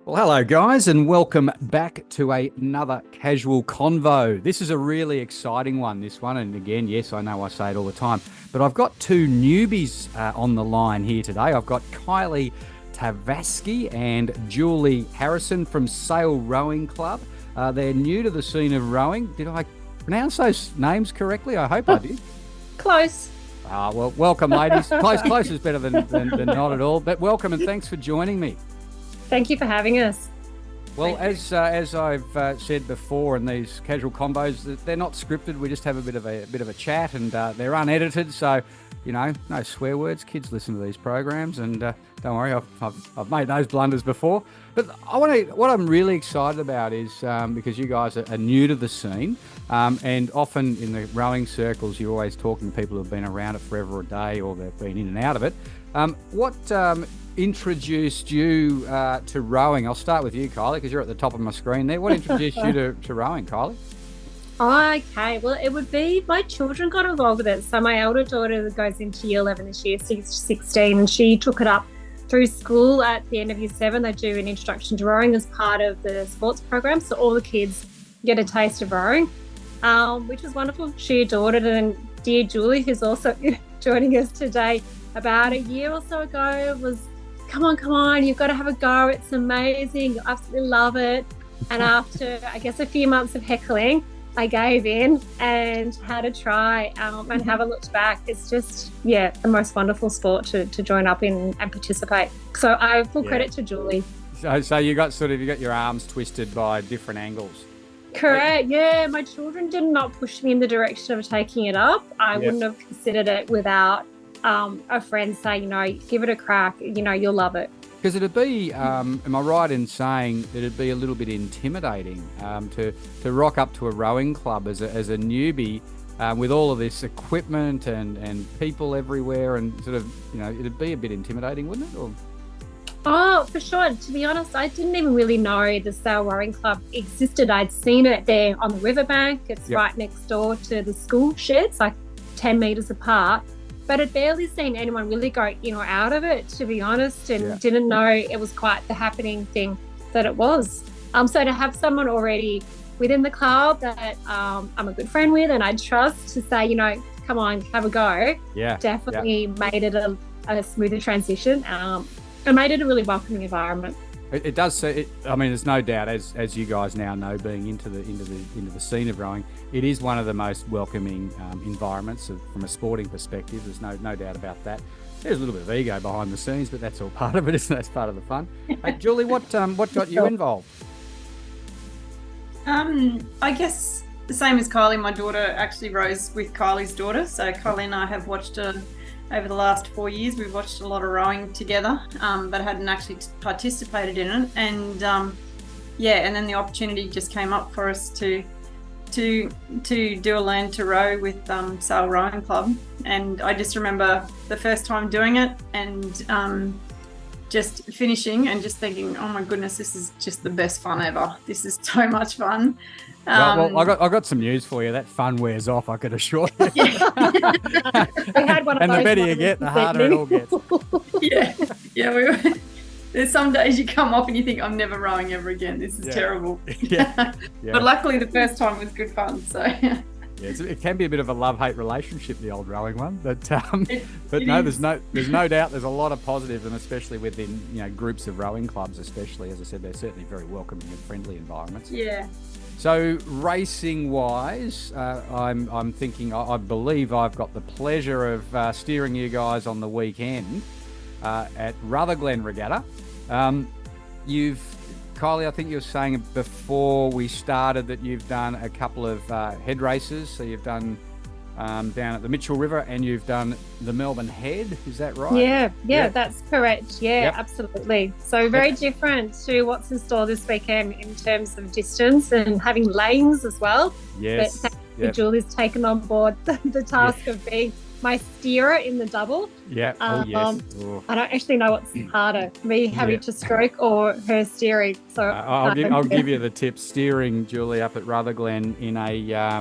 Well, hello, guys, and welcome back to another casual convo. This is a really exciting one, this one. And again, yes, I know I say it all the time, but I've got two newbies on the line here today. I've got Kylie Tavasci and Julie Harrison from Sail Rowing Club. They're new to the scene of rowing. Did I pronounce those names correctly? I hope I did. Close. Well, welcome, ladies. Close is better than not at all. But welcome and thanks for joining me. Thank you for having us. Well, as I've said before, in these casual combos, they're not scripted. We just have a bit of a chat, and they're unedited. So, no swear words. Kids listen to these programs, and don't worry, I've made those blunders before. But what I'm really excited about is because you guys are new to the scene, and often in the rowing circles, you're always talking to people who've been around it forever a day, or they've been in and out of it. What introduced you to rowing? I'll start with you, Kylie, because you're at the top of my screen there. What introduced you to rowing, Kylie? Okay, well, it would be my children got involved with it. So my elder daughter goes into year 11 this year, 16, and she took it up through school at the end of year 7. They do an introduction to rowing as part of the sports program. So all the kids get a taste of rowing, which was wonderful. She adored it. And dear Julie, who's also joining us today, about a year or so ago was, come on, you've got to have a go. It's amazing. You absolutely love it. And after, I guess, a few months of heckling, I gave in and had a try and haven't looked back. It's just, the most wonderful sport to join up in and participate. So I full credit to Julie. So you got your arms twisted by different angles. Correct. Yeah, my children did not push me in the direction of taking it up. I wouldn't have considered it without a friend say, give it a crack, you'll love it. Because it'd be, am I right in saying that it'd be a little bit intimidating to rock up to a rowing club as a newbie with all of this equipment and people everywhere, and sort of, it'd be a bit intimidating, wouldn't it? Or... Oh, for sure. To be honest, I didn't even really know the Sail Rowing Club existed. I'd seen it there on the riverbank. It's right next door to the school sheds, like 10 metres apart. But I'd barely seen anyone really go, out of it, to be honest, and didn't know it was quite the happening thing that it was. So to have someone already within the club that I'm a good friend with and I trust to say, come on, have a go, definitely made it a smoother transition and made it a really welcoming environment. It does. So there's no doubt, as you guys now know, being into the scene of rowing, it is one of the most welcoming environments from a sporting perspective. There's no doubt about that. There's a little bit of ego behind the scenes, but that's all part of it, isn't it? That's part of the fun. Julie, what got you involved? I guess the same as Kylie. My daughter actually rows with Kylie's daughter, so Kylie and I have watched over the last 4 years. We've watched a lot of rowing together, but hadn't actually participated in it. And and then the opportunity just came up for us to do a learn to row with Sail Rowing Club. And I just remember the first time doing it and just finishing and just thinking, oh my goodness, this is just the best fun ever. This is so much fun. Well, I got some news for you. That fun wears off, I could assure you. We had one of and those the better you get, the harder it all gets. There's some days you come off and you think, I'm never rowing ever again. This is terrible. But luckily the first time was good fun. So it can be a bit of a love-hate relationship, the old rowing one. But there's no doubt there's a lot of positives, and especially within groups of rowing clubs, especially, as I said, they're certainly very welcoming and friendly environments. Yeah. So racing-wise, I'm thinking, I believe I've got the pleasure of steering you guys on the weekend at Rutherglen Regatta. Kylie, I think you were saying before we started that you've done a couple of head races. So you've done down at the Mitchell River and you've done the Melbourne Head. Is that right? Yeah, that's correct. Absolutely. So very different to what's in store this weekend in terms of distance and having lanes as well. Yes. But Julie's taken on board the task of being my steerer in the double. Yeah. I don't actually know what's harder, me having to stroke or her steering. So I'll give you the tip. Steering Julie up at Rutherglen in a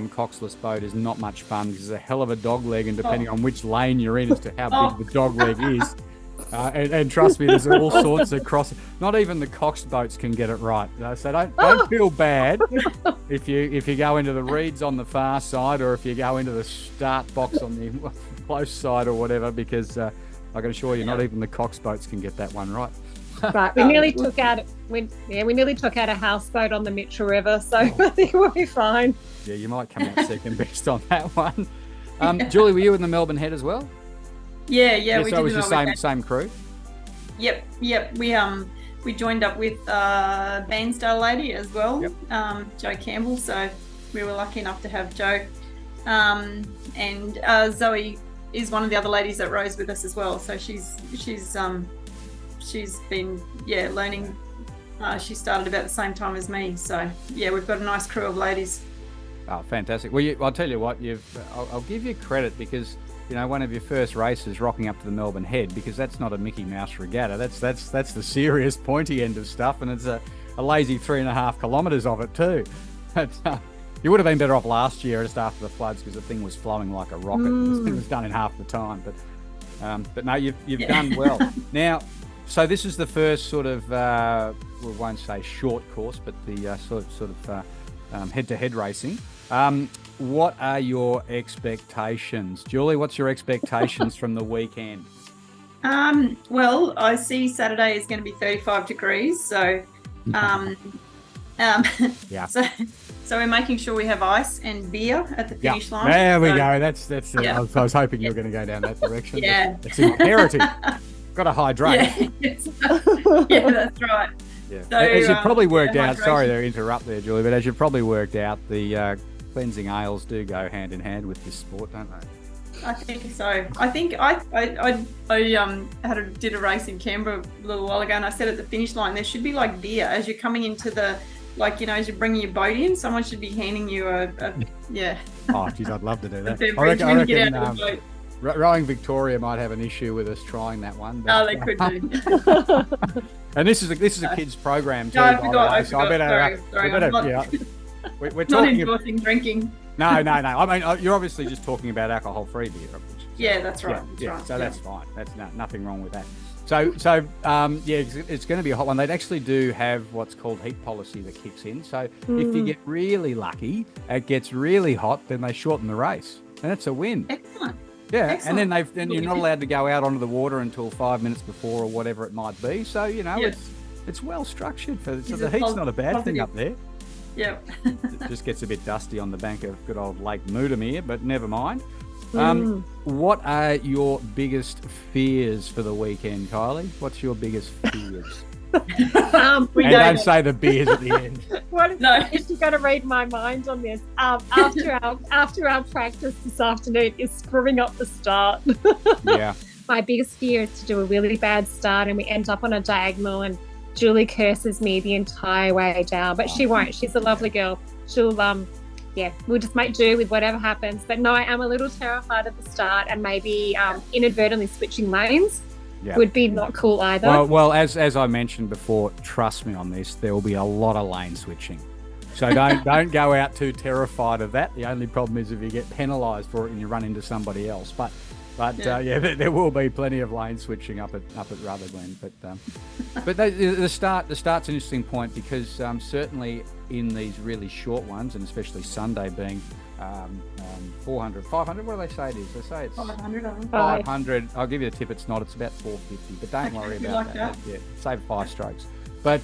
coxless boat is not much fun because it's a hell of a dog leg, and depending on which lane you're in as to how big the dog leg is, And trust me, there's all sorts of cross. Not even the Cox boats can get it right. So don't feel bad if you go into the reeds on the far side, or if you go into the start box on the close side or whatever, because I can assure you, not even the Cox boats can get that one right. Right, we nearly took out a houseboat on the Mitchell River, so I think we'll be fine. Yeah, you might come out second best on that one. Julie, were you in the Melbourne Head as well? Yeah. So it was the same crew. Yep. We joined up with Bairnsdale lady as well, Joe Campbell. So we were lucky enough to have Joe, and Zoe is one of the other ladies that rows with us as well. So she's been learning. She started about the same time as me. So yeah, we've got a nice crew of ladies. Oh, fantastic! Well, I'll tell you what, I'll give you credit, because one of your first races rocking up to the Melbourne Head, because that's not a Mickey Mouse regatta. That's the serious pointy end of stuff, and it's a lazy 3.5 kilometres of it too. You would have been better off last year just after the floods, because the thing was flowing like a rocket. This thing was done in half the time, but no, you've done well. Now, so this is the first sort of we won't say short course, but the sort of head-to-head racing. What are your expectations? Julie, what's your expectations from the weekend? Well, I see Saturday is going to be 35 degrees. So, So we're making sure we have ice and beer at the finish line. There we go. That's. I was hoping you were going to go down that direction. Yeah. It's imperative. Got to hydrate. Yeah, that's right. Yeah. So, as you've probably worked out, hydration. sorry to interrupt there, Julie, but as you've probably worked out, the cleansing ales do go hand in hand with this sport, don't they? I think so. I think I did a race in Canberra a little while ago, and I said at the finish line there should be like beer as you're coming into the, as you're bringing your boat in. Someone should be handing you a Oh, geez, I'd love to do that. I reckon boat. Rowing Victoria might have an issue with us trying that one. But, they could do. And this is a kids program too. No, I forgot. I better. Sorry. We're Not talking endorsing drinking. No. I mean, you're obviously just talking about alcohol-free beer. Yeah, that's right. That's fine. That's nothing wrong with that. So it's going to be a hot one. They actually do have what's called heat policy that kicks in. So if you get really lucky, it gets really hot, then they shorten the race, and it's a win. Excellent. Yeah, Excellent. and then you're not allowed to go out onto the water until 5 minutes before or whatever it might be. So it's well structured so the heat's not a bad thing up there. Yeah. It just gets a bit dusty on the bank of good old Lake Moodamere, but never mind. What are your biggest fears for the weekend, Kylie? What's your biggest fears? Don't say the beers at the end. You've got to read my mind on this. After our practice this afternoon is screwing up the start. Yeah. My biggest fear is to do a really bad start and we end up on a diagonal and Julie curses me the entire way down, but she won't. She's a lovely girl. She'll we'll just make do with whatever happens. But no, I am a little terrified at the start, and maybe inadvertently switching lanes would be not cool either. Well, as I mentioned before, trust me on this, there will be a lot of lane switching. So don't go out too terrified of that. The only problem is if you get penalised for it and you run into somebody else. But there will be plenty of lane switching up at Rutherglen. But the start's an interesting point, because certainly in these really short ones, and especially Sunday being 400, 500, what do they say it is? They say it's 500. 500. I'll give you a tip. It's not. It's about 450. But don't worry about that. Yeah, save 5 strokes. But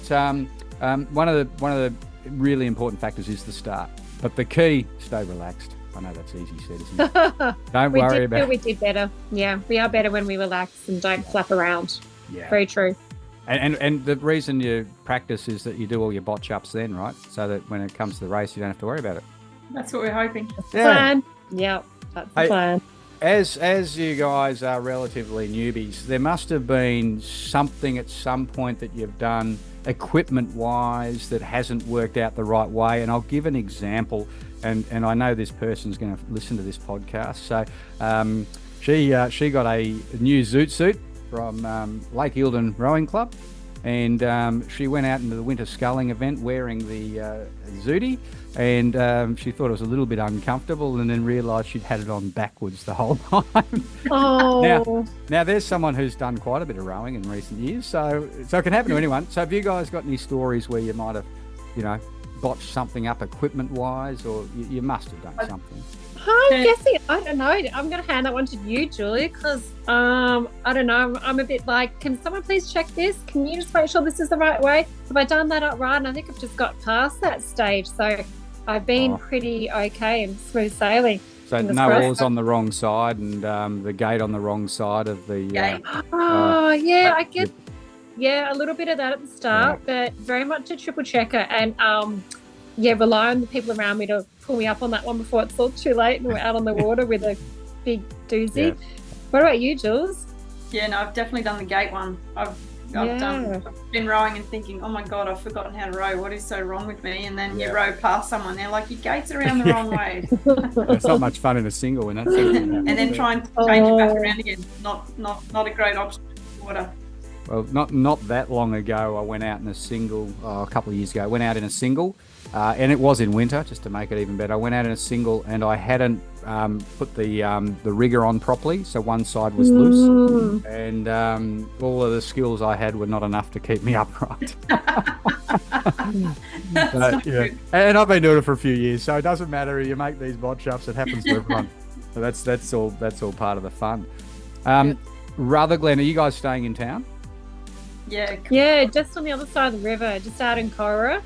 one of the really important factors is the start. But the key, stay relaxed. I know that's easy said, isn't it? Don't worry about it. We did better. Yeah, we are better when we relax and don't flap around. Yeah. Very true. And the reason you practice is that you do all your botch ups then, right? So that when it comes to the race, you don't have to worry about it. That's what we're hoping. Plan. Yeah, that's the plan. As you guys are relatively newbies, there must have been something at some point that you've done equipment-wise that hasn't worked out the right way. And I'll give an example. And I know this person's going to listen to this podcast. So she got a new zoot suit from Lake Eildon Rowing Club. and she went out into the winter sculling event wearing the Zudi, and she thought it was a little bit uncomfortable, and then realised she'd had it on backwards the whole time. Oh. Now there's someone who's done quite a bit of rowing in recent years, so it can happen to anyone. So have you guys got any stories where you might have, botched something up equipment-wise, or you must have done something? I'm guessing, I don't know. I'm going to hand that one to you, Julie, because I don't know. I'm a bit like, can someone please check this? Can you just make sure this is the right way? Have I done that up right? And I think I've just got past that stage. So I've been pretty okay and smooth sailing. So no oars on the wrong side, and the gate on the wrong side of the Gate. I get a little bit of that at the start, but very much a triple checker, and rely on the people around me to pull me up on that one before it's all too late and we're out on the water with a big doozy. Yeah. What about you, Jules? Yeah, no, I've definitely done the gate one. I've been rowing and thinking, oh my God, I've forgotten how to row. What is so wrong with me? And then you row past someone, they're like, your gate's around the wrong way. It's not much fun in a single when that's and then try and change it back around again. Not a great option in the water. Well, not that long ago, I went out in a single, a couple of years ago, I went out in a single, and it was in winter, just to make it even better. I went out in a single and I hadn't put the rigger on properly, so one side was loose, and all of the skills I had were not enough to keep me upright. And I've been doing it for a few years, so it doesn't matter. You make these botch ups, it happens to everyone. So that's all part of the fun. Rutherglen, are you guys staying in town? Yeah, just on the other side of the river, just out in Cora,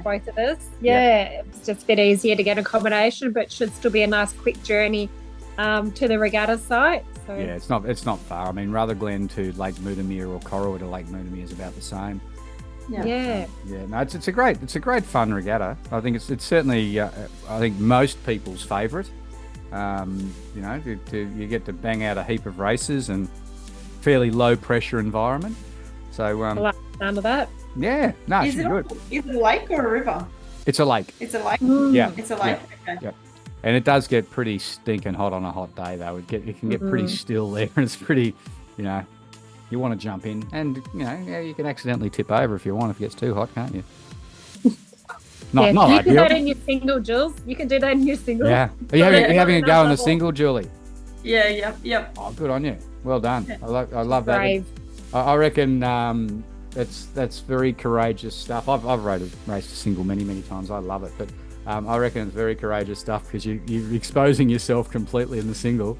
both of us. It's just a bit easier to get accommodation, but should still be a nice quick journey to the regatta site. So. Yeah, it's not far. I mean, Rutherglen to Lake Mutamere or Corowa to Lake Mutamere is about the same. Yeah. No, it's a great fun regatta. I think it's certainly I think most people's favourite. You get to bang out a heap of races and fairly low pressure environment. So I like the sound of that. Yeah, no, it's good. Is it a lake or a river? It's a lake. It's a lake. Yeah, it's a lake. Yeah. Okay. Yeah. And it does get pretty stinking hot on a hot day, though. It can get pretty still there, and it's pretty, you want to jump in, and you can accidentally tip over if you want if it gets too hot, can't you? Not you ideal. can do that in your single, Jules. You can do that in your single. Yeah. Are you having a go on the single, Julie? Yeah. Yep. Oh, good on you. Well done. Yeah. I love that. Brave. I reckon that's very courageous stuff. I've raced a single many times. I love it, but I reckon it's very courageous stuff because you're exposing yourself completely in the single.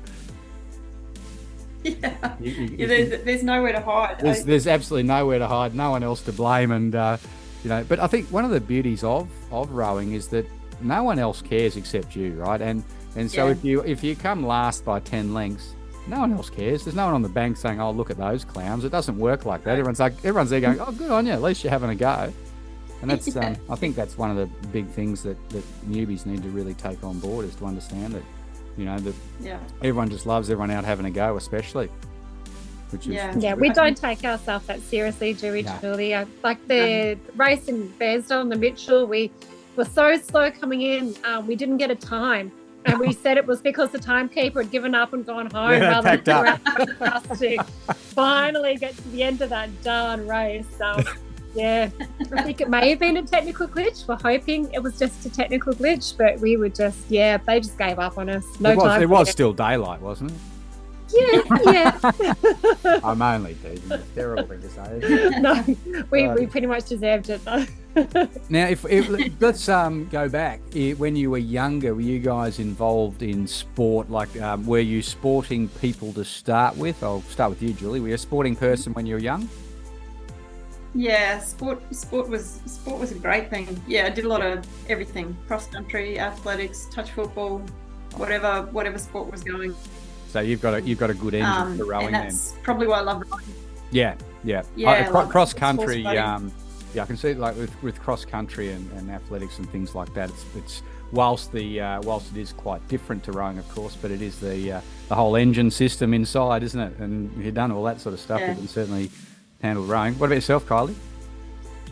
Yeah. There's nowhere to hide. There's absolutely nowhere to hide. No one else to blame, and But I think one of the beauties of rowing is that no one else cares except you, right? And so if you come last by 10 lengths. No one else cares. There's no one on the bank saying, "Oh, look at those clowns." It doesn't work like that. Everyone's there going, "Oh, good on you. At least you're having a go." And that's, I think that's one of the big things that newbies need to really take on board is to understand that, that everyone just loves everyone out having a go, especially. Which is we don't take ourselves that seriously, do we, Julie? Like the race in Bairnsdale and the Mitchell, we were so slow coming in. We didn't get a time. And we said it was because the timekeeper had given up and gone home rather than for us to finally get to the end of that darn race. So, I think it may have been a technical glitch. We're hoping it was just a technical glitch, but we were just, they just gave up on us. It was still daylight, wasn't it? Yeah. I'm only teasing. It's a terrible thing to say. No, we pretty much deserved it though. Now, if let's go back. When you were younger, were you guys involved in sport? Like, were you sporting people to start with? I'll start with you, Julie. Were you a sporting person when you were young? Yeah, sport was a great thing. Yeah, I did a lot of everything: cross country, athletics, touch football, whatever sport was going. So you've got a good engine for rowing, and that's probably why I love rowing. Yeah. Cross country. I can see it like with cross country and athletics and things like that. It's whilst it is quite different to rowing, of course, but it is the whole engine system inside, isn't it? And if you've done all that sort of stuff, you can certainly handle rowing. What about yourself, Kylie?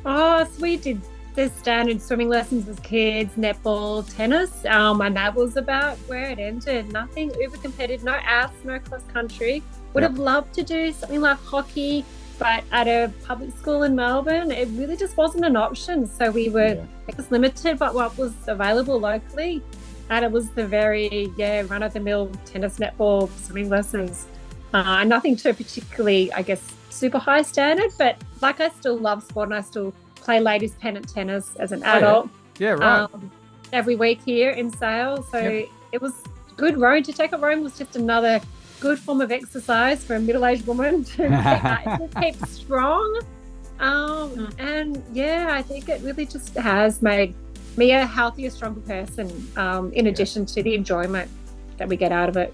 Oh, so we did the standard swimming lessons with kids, netball, tennis, and that was about where it ended. Nothing uber competitive, no outs, no cross country. Would have loved to do something like hockey, But at a public school in Melbourne, it really just wasn't an option. So we were, it was limited by what was available locally. And it was the very, run-of-the-mill tennis, netball, swimming lessons. Nothing too particularly, I guess, super high standard, but like I still love sport and I still play ladies pennant tennis as an adult. Yeah, right. Every week here in Sale. So it was good. Rowing, to take up rowing was just another good form of exercise for a middle-aged woman to keep strong. And I think it really just has made me a healthier, stronger person, in addition to the enjoyment that we get out of it.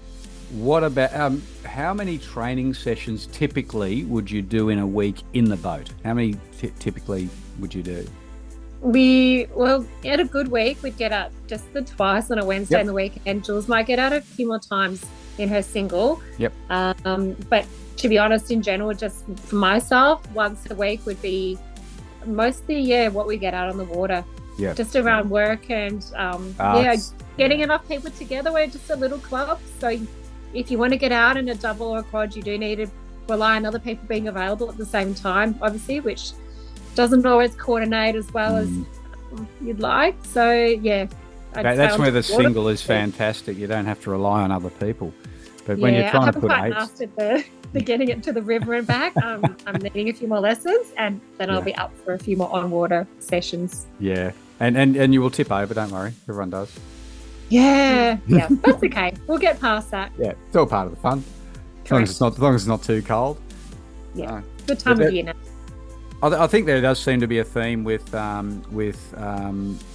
What about how many training sessions typically would you do in a week in the boat? How many typically would you do? At a good week, we'd get up just the twice on a Wednesday and the weekend. Jules might get out a few more times in her single. But to be honest, in general, just for myself, once a week would be mostly, what we get out on the water. Just around work and, getting enough people together. We're just a little club. So if you want to get out in a double or a quad, you do need to rely on other people being available at the same time, obviously, which doesn't always coordinate as well as you'd like. So, that's where the single is fantastic. You don't have to rely on other people. But when you're trying to put I haven't quite mastered the getting it to the river and back. I'm needing a few more lessons, and then I'll be up for a few more on-water sessions. Yeah, and you will tip over, don't worry. Everyone does. Yeah, that's okay. We'll get past that. Yeah, it's all part of the fun. As long as it's not too cold. Yeah, good time of year now. I think there does seem to be a theme with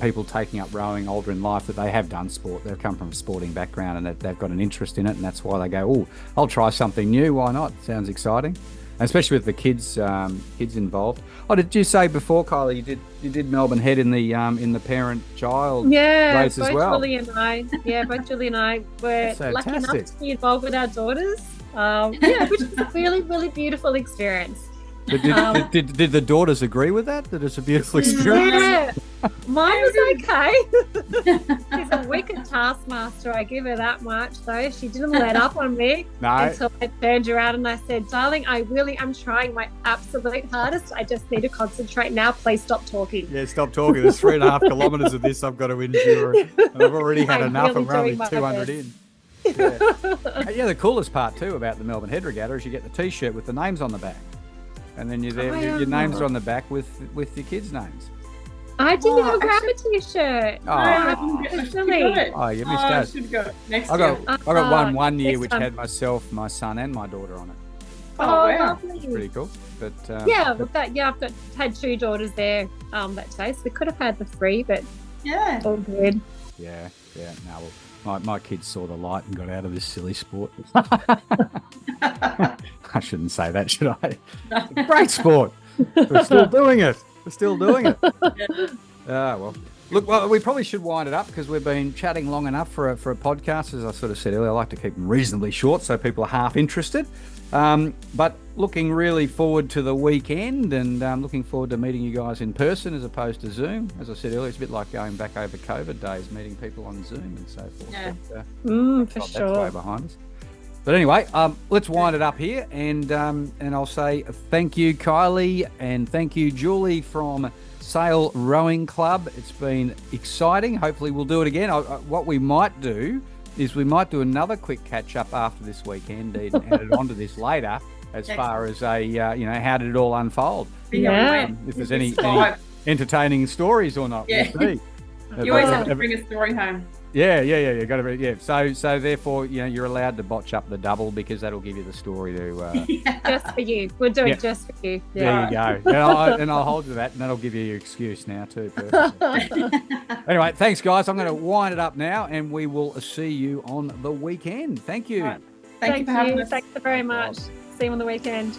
people taking up rowing older in life, that they have done sport. They've come from a sporting background and that they've got an interest in it, and that's why they go, "Oh, I'll try something new. Why not? Sounds exciting." And especially with the kids involved. Oh, did you say before, Kylie, you did Melbourne Head in the parent-child race as well? Julie and I. Yeah, both Julie and I were lucky enough to be involved with our daughters. Which was a really, really beautiful experience. Did the daughters agree with that? That it's a beautiful experience? Yeah, mine was okay. She's a wicked taskmaster. I give her that much, though. She didn't let up on me until I turned around and I said, "Darling, I really am trying my absolute hardest. I just need to concentrate now. Please stop talking." Yeah, stop talking. There's 3.5 kilometres of this I've got to endure, and I've already had enough, and we're only 200 in. Yeah. The coolest part too about the Melbourne Head Regatta is you get the T-shirt with the names on the back. And then your names are on the back with your kids' names. I didn't even grab a T-shirt. You missed out. I got one year which had myself, my son, and my daughter on it. Lovely. It's pretty cool. But I've had 2 daughters there that day, so we could have had the 3, but all good. Yeah. No, well, my kids saw the light and got out of this silly sport. I shouldn't say that, should I? Great sport. We're still doing it. Well, look, we probably should wind it up because we've been chatting long enough for a podcast. As I sort of said earlier, I like to keep them reasonably short so people are half interested. But looking really forward to the weekend and looking forward to meeting you guys in person as opposed to Zoom. As I said earlier, it's a bit like going back over COVID days, meeting people on Zoom and so forth. Yeah, for sure. That's way behind us. But anyway, let's wind it up here, and I'll say thank you, Kylie, and thank you, Julie from Sail Rowing Club. It's been exciting. Hopefully we'll do it again. What we might do is we might do another quick catch-up after this weekend and add it onto this later as far as how did it all unfold? If there's any entertaining stories or not. Yeah. We'll see. You always have to bring a story home. Yeah. Got to be. So therefore, you're allowed to botch up the double because that'll give you the story to. Just for you. We'll do it just for you. Yeah. There you go. And I'll hold to that, and that'll give you your excuse now too. Anyway, thanks, guys. I'm going to wind it up now, and we will see you on the weekend. Thank you. Right. Thank you for having us. Thanks very much. See you on the weekend.